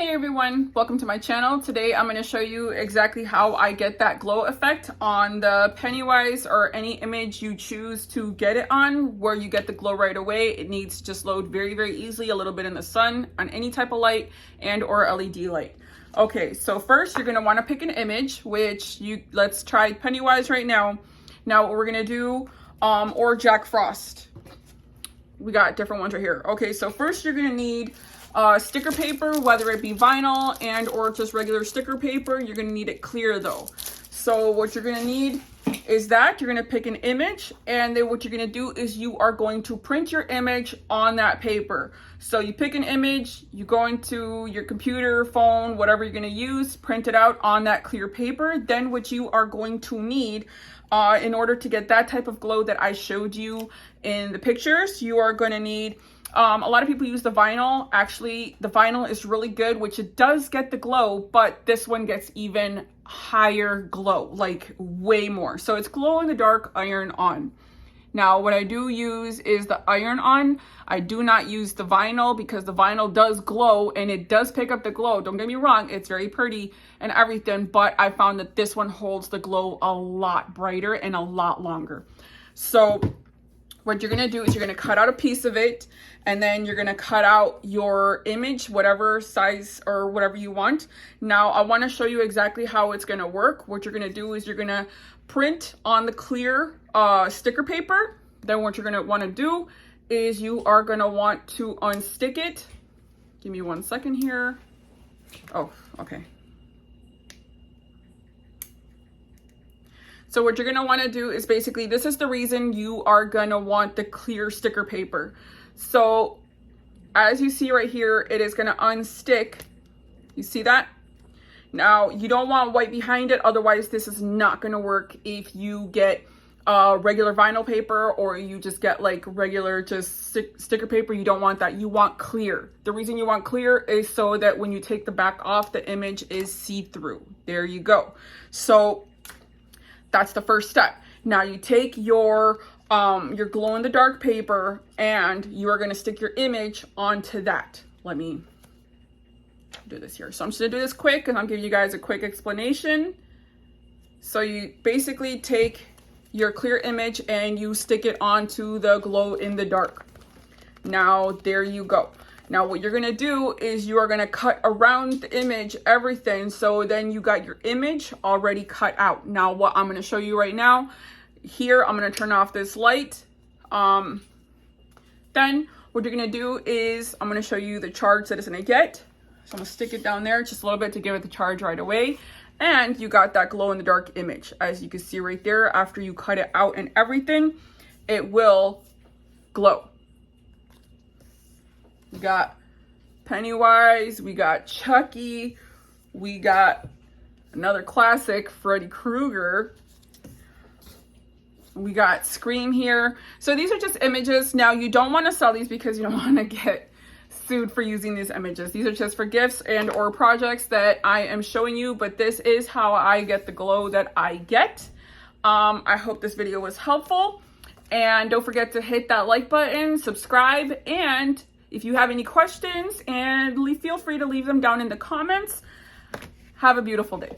Hey everyone, welcome to my channel. Today I'm going to show you exactly how I get that glow effect on the Pennywise or any image you choose to get it on, where you get the glow right away. It needs to just load very easily, a little bit in the sun, on any type of light and or LED light. Okay, so first you're going to want to pick an image, let's try Pennywise right now. Now what we're going to do, or Jack Frost. We got different ones right here. Okay, so first you're going to need sticker paper, whether it be vinyl and or just regular sticker paper. You're going to need it clear though. So what you're going to need is that you're going to pick an image, and then what you're going to do is you are going to print your image on that paper. So you pick an image, you go into your computer, phone, whatever you're going to use, print it out on that clear paper. Then what you are going to need in order to get that type of glow that I showed you in the pictures, you are going to need a lot of people use the vinyl. Actually, the vinyl is really good, which it does get the glow, but this one gets even higher glow, like way more. So it's glow in the dark iron on. Now, what I do use is the iron on. I do not use the vinyl because the vinyl does glow and it does pick up the glow. Don't get me wrong, it's very pretty and everything, but I found that this one holds the glow a lot brighter and a lot longer. So what you're going to do is you're going to cut out a piece of it, and then you're going to cut out your image, whatever size or whatever you want. Now, I want to show you exactly how it's going to work. What you're going to do is you're going to print on the clear sticker paper. Then what you're going to want to do is you are going to want to unstick it. Give me 1 second here. Oh, okay. So what you're going to want to do is basically, this is the reason you are going to want the clear sticker paper. So as you see right here, it is going to unstick. You see that? Now, you don't want white behind it. Otherwise, this is not going to work if you get regular vinyl paper or you just get like regular just sticker paper. You don't want that. You want clear. The reason you want clear is so that when you take the back off, the image is see-through. There you go. So that's the first step. Now you take your glow-in-the-dark paper and you are going to stick your image onto that. Let me do this here. So I'm just going to do this quick and I'll give you guys a quick explanation. So you basically take your clear image and you stick it onto the glow-in-the-dark. Now there you go. Now what you're going to do is you are going to cut around the image, everything. So then you got your image already cut out. Now what I'm going to show you right now, here I'm going to turn off this light. Then what you're going to do is I'm going to show you the charge that it's going to get. So I'm going to stick it down there just a little bit to give it the charge right away. And you got that glow in the dark image. As you can see right there, after you cut it out and everything, it will glow. We got Pennywise, we got Chucky, we got another classic, Freddy Krueger. We got Scream here. So these are just images. Now you don't want to sell these because you don't want to get sued for using these images. These are just for gifts and or projects that I am showing you, but this is how I get the glow that I get. I hope this video was helpful, and don't forget to hit that like button, subscribe, and if you have any questions, feel free to leave them down in the comments. Have a beautiful day.